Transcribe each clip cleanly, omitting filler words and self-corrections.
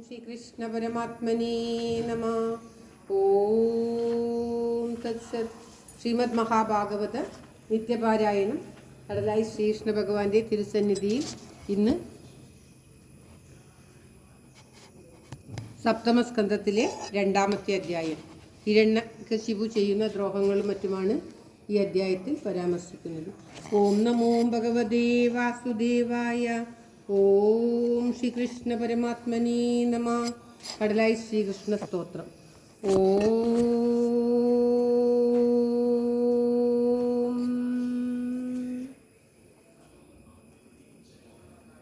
ശ്രീകൃഷ്ണ പരമാത്മനേ നമ. ഓം തത്സത്. ശ്രീമദ് മഹാഭാഗവത നിത്യപാരായണം കടലായി ശ്രീകൃഷ്ണ ഭഗവാന്റെ തിരുസന്നിധിയിൽ ഇന്ന് സപ്തമസ്കന്ധത്തിലെ 2-ാമത്തെ അധ്യായം. ഹിരണ്യകശിപു ചെയ്യുന്ന ദ്രോഹങ്ങളും മറ്റുമാണ് ഈ അധ്യായത്തിൽ പരാമർശിക്കുന്നത്. ഓം നമോ ഭഗവതേ വാസുദേവായ. ഓം ശ്രീകൃഷ്ണ പരമാത്മനേ നമ. കടലായി ശ്രീകൃഷ്ണ സ്തോത്രം. ഓം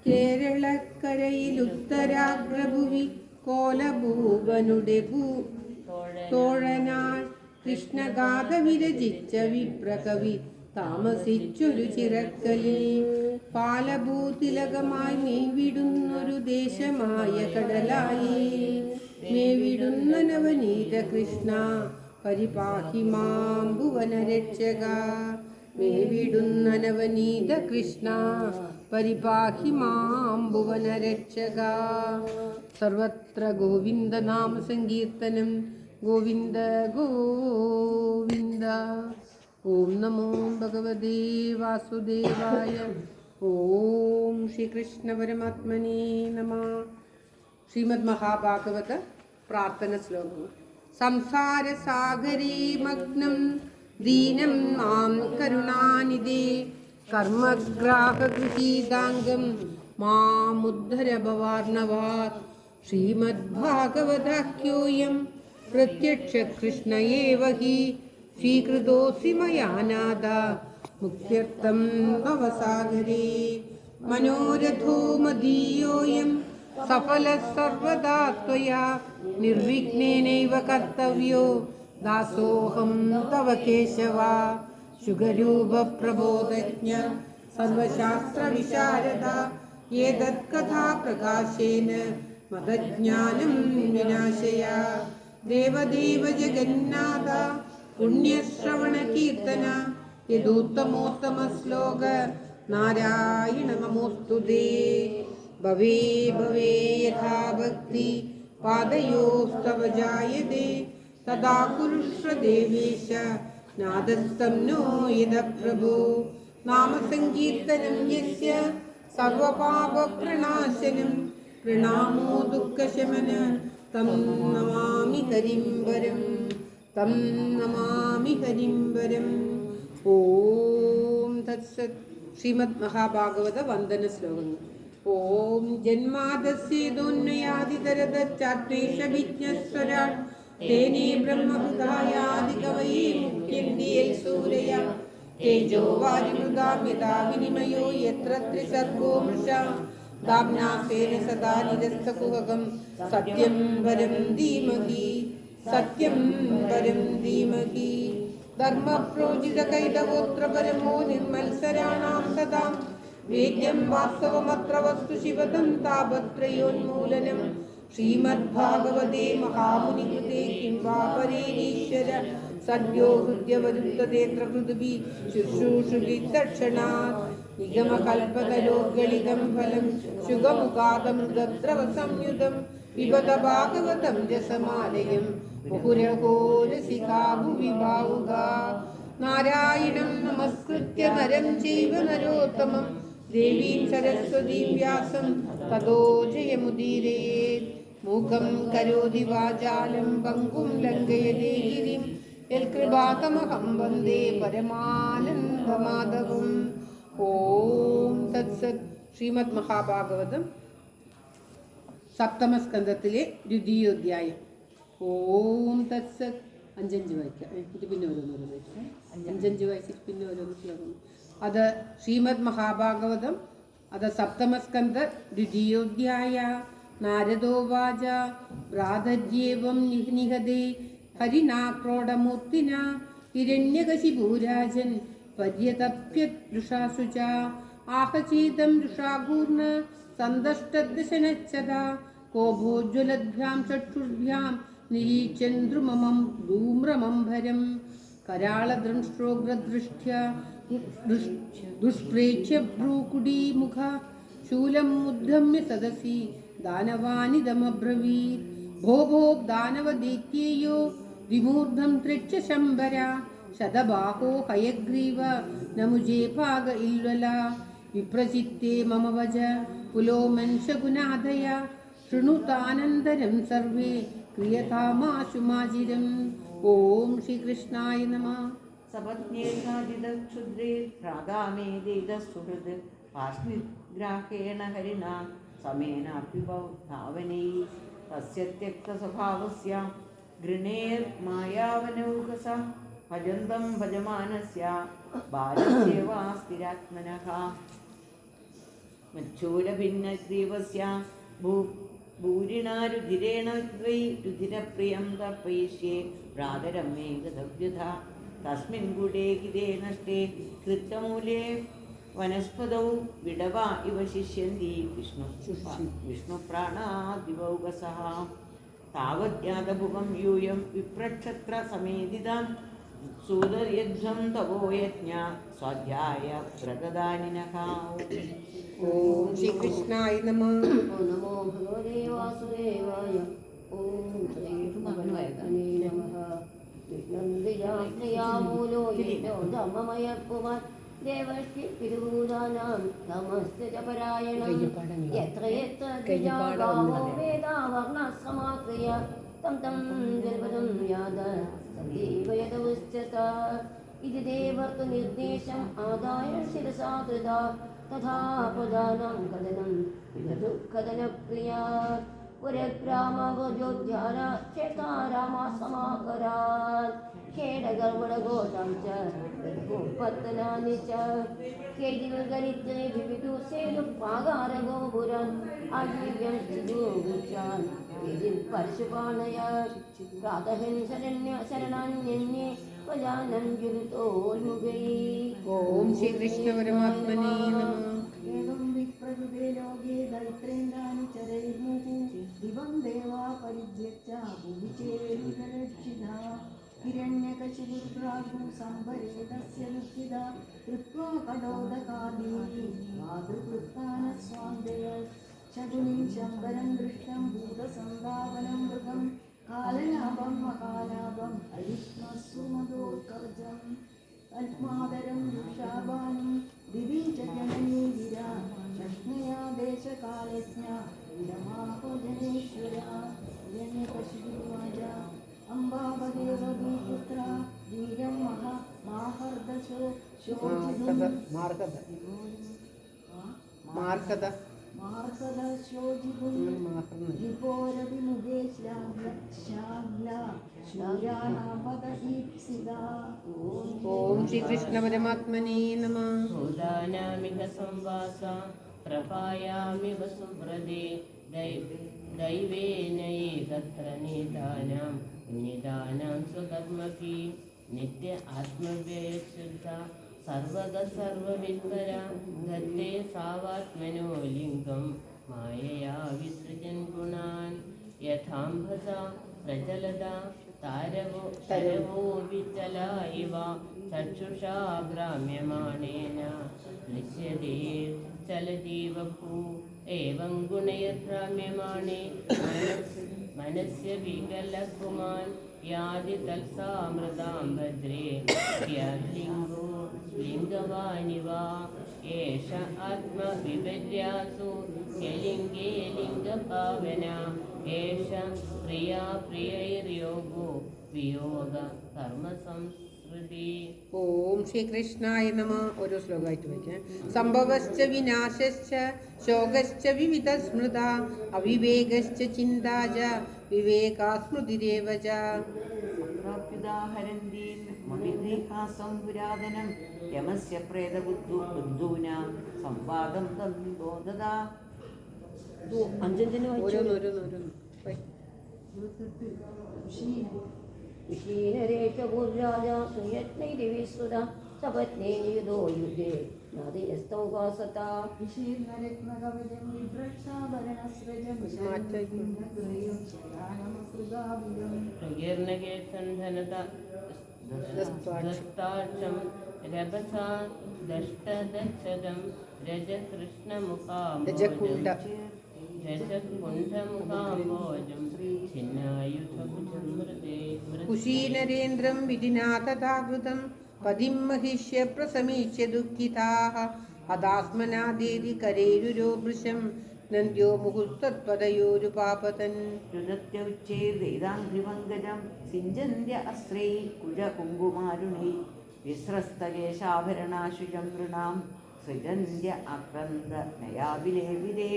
കേരളക്കരയിൽ ഉത്തരാഗ്രഭുവി കോലഭൂപനുടെ തോഴനാൾ കൃഷ്ണഗാഥ വിരചിച്ച വിപ്രകവി താമസിച്ചൊരു ചിറക്കലിൽ പാലഭൂതിലകമായി മേവിടുന്നൊരു ദേശമായ കടലായി മേവിടുന്ന നവനീത കൃഷ്ണ പരിപാഹി മാം ഭുവന രക്ഷക. മേവിടുന്ന നവനീത കൃഷ്ണ പരിപാഹി മാം ഭുവന രക്ഷക. സർവത്ര ഗോവിന്ദ നാമ സങ്കീർത്തനം. ഗോവിന്ദ ഗോവിന്ദ. ഓം നമോ ഭഗവതേ വാസുദേവായ. ഓം ശ്രീകൃഷ്ണ പരമാത്മനേ നമ. ശ്രീമദ് മഹാഭാഗവത പ്രാർത്ഥന ശ്ലോകം. സംസാര സാഗരേ മഗ്നം ദീനം മാം കരുണാനിധേ കർമ്മഗ്രാഹഗൃഹീതാംഗം മാമുദ്ധര ഭവാർണവാത്. ശ്രീമദ്ഭാഗവതാഖ്യോയം പ്രത്യക്ഷ കൃഷ്ണ ഏവ ഹി സ്വീകൃതോऽസി മയാ നാഥ മുക്ത്യർത്ഥം ഭവസാഗരേ. മനോരഥോ മദീയോऽയം സഫലഃ സർവദാ ത്വയാ നിർവിഘ്നേനൈവ കർത്തവ്യോ ദാസോഹം തവ കേശവ. ശുഗരൂപ പ്രബോധജ്ഞ സർവശാസ്ത്ര വിശാരദ ഏതത്കഥാ പ്രകാശേന മദജ്ഞാനം വിനാശയ. ദേവദേവ ജഗന്നാഥ പുണ്യശ്രവണ കീർത്തന യദൂത്തമോത്തമ ശ്ലോക നാരായണ നമോസ്തുതേ. ഭവേ ഭവേ യഥാ ഭക്തി പാദയോസ്തവ ജായതേ തദാ കുരുഷ്വ ദേവേശ നാദസ്തം നോ യദ പ്രഭോ. നാമസങ്കീർത്തനം യസ്യ സർവപാപപ്രണാശനം പ്രണാമോ ദുഃഖശമന തം നമാമി ഹരിം വരം. തം നമാമി ഹരിം വരം. ഓം തത്സത്. ശ്രീമദ് മഹാഭാഗവത വന്ദന ശ്ലോകങ്ങൾ. ഓം ജന്മാദസ്യേതോന്നയാദിതരദച്ചാത്മേഷവിജ്ഞസ്വരാട് തേനേ ബ്രഹ്മഹൃദായാദികവയേ മുഖ്യന്തിയൽ സൂരയ തേജോ വാരിമൃദാ വിനിമയോ യത്ര ത്രിസർഗോ മൃഷാ ദാമ്നാസേന സദാ നിരസ്തകുഹകം സത്യം പരം ധീമഹി. സത്യം പരം ധീമഹി. ധർമ്മപ്രോജിതകൈതവോത്ര പരമോ നിർമത്സരാണാം സദാ വേദ്യം വാസ്തവമത്ര വസ്തു ശിവദം താപത്രയോന്മൂലനം. ശ്രീമദ്ഭാഗവതേ മഹാമുനികൃതേ കിം വാ പരേരീശ്വര സദ്യോ ഹൃദ്യവരുത്തതേത്ര പൃഥിവി ശുശ്രൂഷുഭി തക്ഷണാത്. നിഗമകൽപതരോർഗളിതം ഫലം ശുഗമുഖാതമൃതദ്രവ സംയുതം പിബത ഭാഗവതം രസമാലയം മുഹുരഹോ രസികാ ഭുവി ഭാവുകാ. നാരായണം നമസ്കൃത്യ നരം ചൈവ നരോത്തമം ദേവീം സരസ്വതീം വ്യാസം തതോ ജയമുദീരയേത്. മൂകം കരോതി വാചാലം പങ്കും ലംഘയതേ ഗിരിം യൽകൃപാതമഹം വന്ദേ പരമാനന്ദമാധവം. ഓം തത്സത്. ശ്രീമദ് മഹാഭാഗവതം സപ്തമസ്കന്ധത്തിലെ ദ്വിതീയോധ്യായം. ഓം തത്സത്. 5 വായിക്കാം. ഇത് പിന്നെ ഓരോന്നോരോ വായിക്കാം. 5 വായിച്ചിട്ട് പിന്നെ ഓരോന്ന് ശ്ലോകം. അത് ശ്രീമദ് മഹാഭാഗവതം അത് സപ്തമസ്കന്ധ ദ്വിതീയോധ്യായ. നാരദോവാച ഭ്രാതര്യേവം നിഹതേ ഹരിനാക്രോഡമൂർത്തിന ഹിരണ്യകശിപൂരാജൻ പര്യതപ്യദൃഷാസു ച ആഹചീതം ദൃഷാകൂർണ സന്തഷ്ടദശനച്ചതാ കോഭോജ്വലദ്ഭ്യാം ചക്ഷുർഭ്യാം നിരീക്ഷ്യൻ ധൂമ്രമംഭരം കരാളദൃഷ്ട്രോഗ്രദൃഷ്ട്യ ദുഷ്പ്രേക്ഷ്യ ഭ്രൂകുടീമുഖ ശൂലം ഉദ്ധമ്യ സദസി दानवानिदमब्रवीत् भो भो दानवदैत्येयो विमूर्धं तृच्छ शम्बर शतबाहो हयग्रीव नमुजे पाग इल्वला विप्रचित्ते मम वच पुलोमंशगुणादय शृणुतानन्तरं सर्वे क्रियतामाशु माजिरम् ओम श्रीकृष्णाय नमः। सपत्न्येकादिदक्षुद्रे प्रागामेदेदसुहृद् पास्मिग्राहेण हरिणा समेनाप्युपधावनैः तस्य त्यक्तस्वभावस्य गृणेर्मायावनौकसा भजन्तं भजमानस्य बालस्येवास्तिरात्मनः मच्छूलभिन्नग्रीवस्य भूरिणा रुधिरेण द्वै रुधिरप्रियं तर्पयिष्ये भ्रातरं मे गतव्यथा तस्मिन् गुडे गिरे नष्टे कृतमूले वनस्पतौ विडवा इव शिष्यन्ति विष्णुप्राणादिवौगसः तावद्यातभुवं यूयं विप्रक्षत्रसमेदितां सूदर्यध्वं तपो यज्ञ स्वाध्याय व्रतदानिनः। ओम श्रीकृष्णाय नमः। नमो भगवते वासुदेवाय। ओम श्रीकृष्णाय नमः। कृष्णं येनो धर्ममयपुमान् देवश्चि पितृभूतानां धर्मस्य च परायणं यत्र यत्र द्विजागावो वेदा वर्णाश्रमाक्रिय तं तं जल्पदं याद सदैव यदुच्यत इति देवर्तुनिर्देशम् आदाय शिरसा कृता तथा प्रधानं कथनं कथनप्रिया पुरग्रामगोद्यारा चेतारामासमाकरात् खेडगर्वणघोषं च पत्तनानि च केजिगरित्रे विविधुसेनुपागारगोपुरम् आजीव्यं सिधुगुच्छान् परशुपाणय प्रातः शरणान्यन्ये प्रजानं जुरुतोन्मुखैः। ओम श्रीकृष्ण परमात्मने नमः। एवं विप्रयुगे लोके दैत्रेन्द्राणि चरैर्मुः दिवं देवा परित्यज्य भुविचेरिदरक्षिता हिरण्यकशिपुर्प्रागु सम्भरे तस्य दुःखिता कृत्वा कडोदकादीः मातृकृत्तानस्वान्दय शकुनिं शम्बरं दृष्टं भूतसन्धावनं मृगं काललाभं महालाभम् अरिष्मस्सु मदोत्कर्जम् तन्मादरं वृक्षाभानं दिवि च जननी गिरा शक्नया देशकालज्ञा विरमाहो जनेश्वरा हिरण्यकशिपुर्वाजा अम्बावदेवभूपुत्रा वीरं माहर्दशो मार्कदशोजिगुं विपोरविमुगे श्याम्ला शूराणामदीप्सिता। ओम श्रीकृष्ण परमात्मने नमः। भूतानामिह संवासा प्रपायामिव सुव्रते दैवेनैकत्र निदानां स्वकर्मभि नित्य आत्मव्ययशुद्धा सर्वगः सर्ववित्परा गते सावात्मनो लिङ्गं मायया विसृजन् गुणान् यथाम्भसा प्रचलदा तरवो विचला इव चक्षुषा भ्राम्यमाणेन दृश्यते चलतीव भू एवं गुणैर्भ्राम्यमाणे मनस्य विकलपुमान् यादि तत्सामृतां भद्रे यद्लिङ्गो लिङ्गवाणि वा एष आत्मविपर्यासो यलिङ्गे लिङ्गभावना एष प्रिया प्रियैर्योगो वियोग कर्मसंस्कृति। ഓം ശ്രീകൃഷ്ണായ നമ. ഓരോ ശ്ലോകമായിട്ട് വയ്ക്കാം. സംഭവശ്ച വിനാശശ്ച ശോകശ്ച വിവിധ സ്മൃത അവിവേകശ്ച ചിന്താച വിവേകാ സ്മൃതിരേവ ച. പ്രാപ്യുദാഹരന്തീം മമിഗ്രീഹാസം പുരാതനം യമസ്യ പ്രേതബുദ്ധൂനാം സംവാദം തദ്ബോധതാ. അഞ്ചഞ്ചന് ഓരോന്നോരോന്നോരോന്ന്. ऋषीनरेशभूर्राजा सुयत्नैर्विश्रुता सपत्नेर्युधो युद्धे नादियस्तौपासता विशीर्णरत्नकवचं विभ्रक्षाभरणस्रजं दस्ताक्षं रभसा दष्टदच्छदं रजकृष्णमुखां രജകുണ്ഠമുഖാംബോജം ഛിന്നായുധഭുജം മൃദേ കുശീനരേന്ദ്രം വിധിനാഥതാകൃതം പതിം महिष्य പ്രസമീക്ഷ്യ ദുഃഖിതാः അദാസ്മനാദേതി കരേരുരോ വൃശം നന്ദ്യോ മുഹുസ്തത്പദയോരുപാപതൻ രുദത്യൗച്ചേർവേദാംഘ്രിപങ്കജം സിഞ്ചന്ത്യ അശ്രൈ കുജകുങ്കുമാരുണൈ വിസ്രസ്തകേശാഭരണാശുജം നൃണാം സൃജന്ത്യ ആക്രന്ദ നയാവിലേവിരേ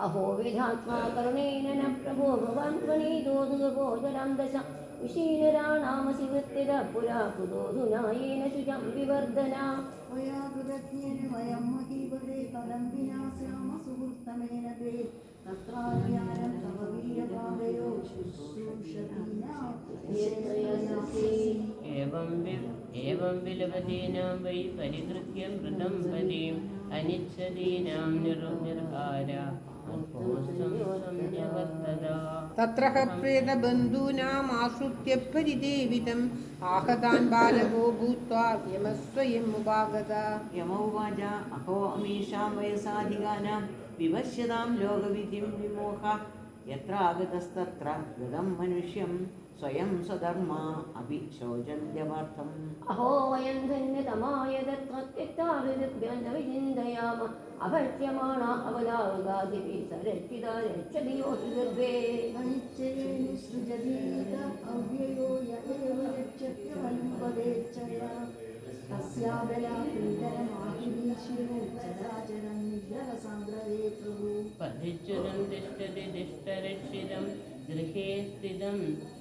അഹോ വിധാത്മാ കരുണേന ന പ്രഭോ ഭവാൻ പ്രണീതോതുഗോചരം ദശ വിശീലരാണാമസി വൃത്തിര പുരാ കുതോധുനായേന ശുചം വിവർധന त्वया कृतज्ञेन वयं महीपदे कलं विना स्याम सुहृत्तमेन ते तत्राज्ञानं तव वीरपादयो शुश्रूषतीना एवं विलपदीनां वै परिहृत्य कृतं पदीम् अनिच्छदीनां निर्हारा തത്ര പ്രേതബന്ധൂനാം ആശ്രിത്യ പരിദേവിതം ആഹതാൻ ബാലകോ ഭൂത്വാ യമസ്വയം ഉപാഗത യമൗവാച അഹോ അമീഷാം വയസാധികാനാം വിവശ്യതാം ലോകവിധിം വിമോഹ യത്രാഗതസ്തത്ര ഗതം മനുഷ്യം സ്വയം സ്വധർമാ അഭി ശോചന്ത്യവാർത്ഥം അഹോ വയം ധന്യതമായ തത്വത്യക്താഭിരുഭ്യന്ന വിചിന്തയാമ അഭക്ഷ്യമാണ അവലാവകാദിഭി സരക്ഷിത രക്ഷതിയോ ഗർഭേ परिचयेन सृजतीत अव्ययो य एव रक्षत्यवलम्बदेच्छया तस्याबला पीडनमाहिरीशिरो चराचरं निग्रहसान्द्रवे प्रभु पथिच्युतं तिष्ठति तिष्ठरक्षितं गृहे स्थितं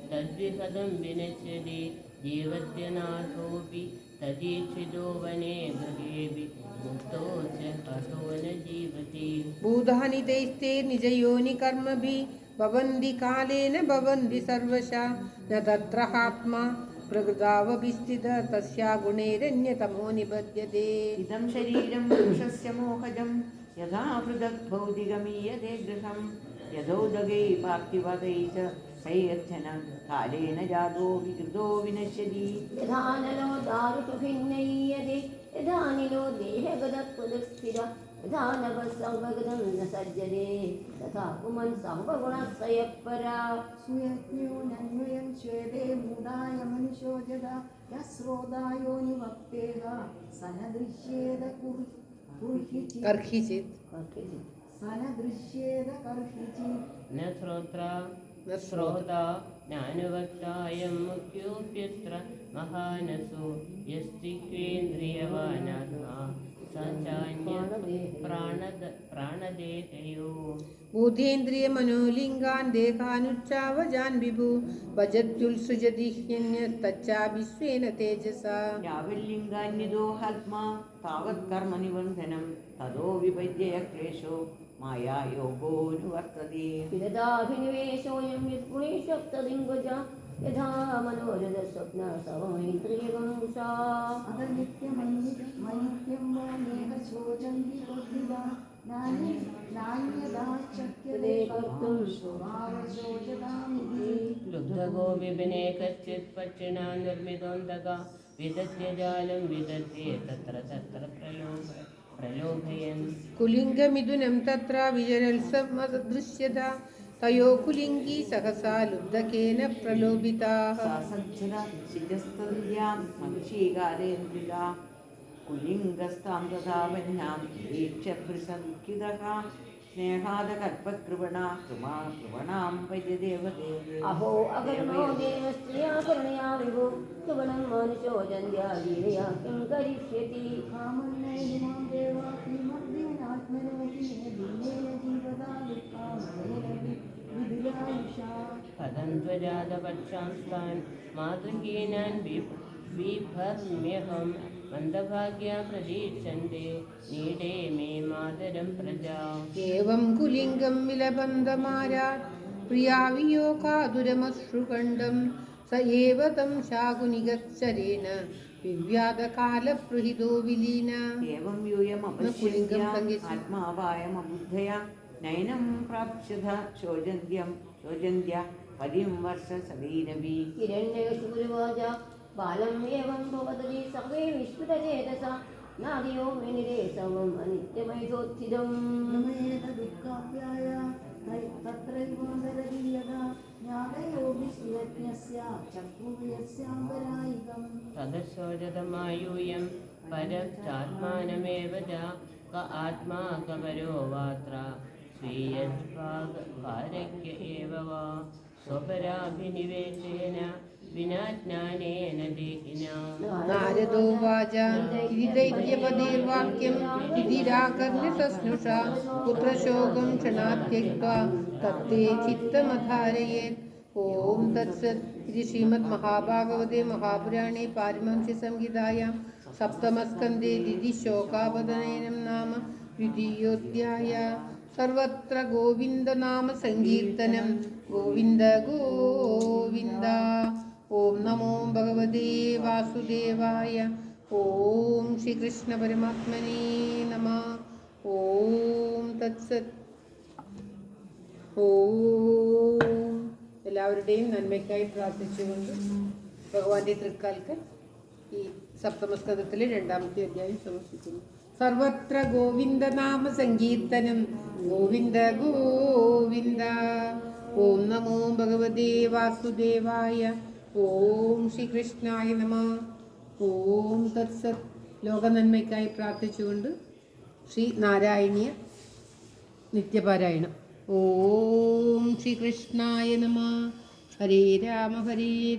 तद्विहदं विनश्यति जीवत्यनाथोऽपि तदीक्षितो वने गृहेऽपि मुक्तो च हतो न जीवति ഭൂതാനി തൈസ്തേ നിജയോനി കർമ്മഭി ഭവന്തി കാലേന ഭവന്തി സർവശാ ന തത്രഹാത്മാ പ്രകൃതാവഭിസ്ഥിത തസ്യാ ഗുണൈരന്യതമോ നിബധ്യതേ ഇതം ശരീരം പുരുഷസ്യ മോഹജം യഥാ പൃഥക് ഭൗതികമീയതേ ഗൃഹം യഥോദഗൈ പാർത്ഥിവതൈ ച സൈയച്ഛന കാലേന ജാതോ വികൃതോ വിനശ്യതി യഥാനലോ ദാരുഷു ഭിന്നയ്യതേ യഥാനിലോ ദേഹഗതപുലസ്ഥിര യഥാ നവസർവഗതം ന സജ്ജതേ തഥാ പുമൻ സർവഗുണസയപരാ सुयज्ञो नन्वयं श्वेदे मूढाय मनुष्यो जदा यस्रोदायो निवक्तेह स न दृश्येद कुर्हिचित् കർഹിചിത് स न दृश्येद कर्हिचित् न श्रोत्रा न श्रोता ज्ञानवक्तायं मुख्योऽप्यत्र महानसो यस्तिक्वेन्द्रियवानात्मा स चान्य प्राणदेहयो ബോധേന്ദ്രിയ മനോലിംഗാൻ ദേഹാനുച്ഛാവജാൻ വിഭു ഭജത്യുത്സൃജതി ഹ്യന്യസ്തച്ചാഭിസ്വേന തേജസാ യാവല്ലിംഗാന്യദോഹാത്മാ താവത് കർമ്മനിബന്ധനം തതോ വിപദ്യയ ക്ലേശോ മായായോഗോനുവർത്തതേ വിദദാഭിനിവേശോയം യത്ഗുണീശബ്ദദിംഗജ യഥാ മനോരഥ സ്വപ്ന സമമൈത്രിയഗംസാ अदनित्यमनित्यं वा नेहशोचन्ति बुद्धिदा नान्यदा शक्यते कर्तुं स्वभावशोचतामिति लुब्धगो विपिने कश्चित् पक्षिणा निर्मितोऽन्तः विदत्य जालं विदत्ते तत्र प्रलोभयन् കുലിംഗമിഥുനം തത്ര വിചരത്സമദൃശ്യത തയോ കുലിംഗീ സഹസാ ലുബ്ധകേന പ്രലോഭിതാഃ സാസജ്ജന ശിജസ്തന്ധ്യാം മഹിഷീകാരേന്ദ്രിതാ കുലിംഗസ്താം തഥാ വന്യാം ദീക്ഷഭൃസംഖിതഃ സ്നേഹാദകൽപകൃപണ കൃപണാം വൈദ്യദേവദേവേ അഹോ അകർണോ ദേവസ്ത്രീയാ കരുണയാ വിഭു സുഗുണം മനുഷ്യോ ജന്ധ്യാദീനയാ കിം കരിഷ്യതി कामन्नैहिमां देवा किमर्दिनात्मनो दीनेन जीवदा दुःखामयेन विदुरायुषा पदं त्वजातपक्षांस्तान् मातृहीनान् बिभर्म्यहं मन्दभाग्या प्रतीक्षन्ते नीडे मे मातरं प्रजा ഏവം കുലിംഗം വിലബന്ധമാരാ പ്രിയാവിയോഗാതുരമശ്രുകണ്ഠം സ ഏവ തം ശാകുനിഗച്ഛരേണ വിവ്യാതകാലപ്രഹിതോ വിലീന एवं यूयमपश्यन्त्या आत्मावायमबुद्धया नयनं प्राप्स्यथ शोचन्त्य पदिं वर्षसदैरवि ഹിരണ്യകശൂരവാച ബാലം ഏവം ഭവതതി സർവേ വിശ്രുതചേതസ നാദിയോ മേനിരേ സർവം അനിത്യമൈതോത്ഥിതം नमेत दुःखाप्याय तत्रैवान्तरति यदा ज्ञानयोगिश्रियज्ञस्य चक्षुर्यस्याम्बरायिकम् तदशोचतमायूयं परश्चात्मानमेव च क आत्मा कपरो वात्र स्वीयस्वाकारज्ञ एव वा स्वपराभिनिवेशेन विना ज्ञानेन देहिना नारदोवाच इति दैत्यपदेर्वाक्यं विधिराकर्ण्यसस्नुषा पुत्रशोकं क्षणात् त्यक्त्वा तत्ते चित्तमधारयेत्। ॐ तत्सत् इति श्रीमद्महाभागवते महापुराणे पारमहंस्यसंहितायां सप्तमस्कन्धे दिदिशोकावदनेन नाम द्वितीयोऽध्यायः। सर्वत्र गोविन्दनामसङ्कीर्तनं गोविन्द गोविन्द। ओम नमो भगवते वासुदेवाय। ओम श्री कृष्ण परमात्मने नमः। ओम तत्सत्। ഓം എല്ലാവരുടെയും നന്മയ്ക്കായി പ്രാർത്ഥിച്ചുകൊണ്ട് ഭഗവാന്റെ തൃക്കാൽക്കൽ ഈ സപ്തമസ്കന്ധത്തിലെ രണ്ടാമത്തെ അധ്യായം സമർപ്പിക്കുന്നു. സർവത്ര ഗോവിന്ദനാമ സങ്കീർത്തനം ഗോവിന്ദ ഗോവിന്ദ. ഓം നമോ ഭഗവതേ വാസുദേവായ. ഓം ശ്രീകൃഷ്ണായ നമഃ. ഓം തത്സത്. ലോക നന്മയ്ക്കായി പ്രാർത്ഥിച്ചുകൊണ്ട് ശ്രീ നാരായണീയ നിത്യപാരായണം. ഓം ശ്രീകൃഷ്ണായ നമഃ. ഹരേ രാമ ഹരേ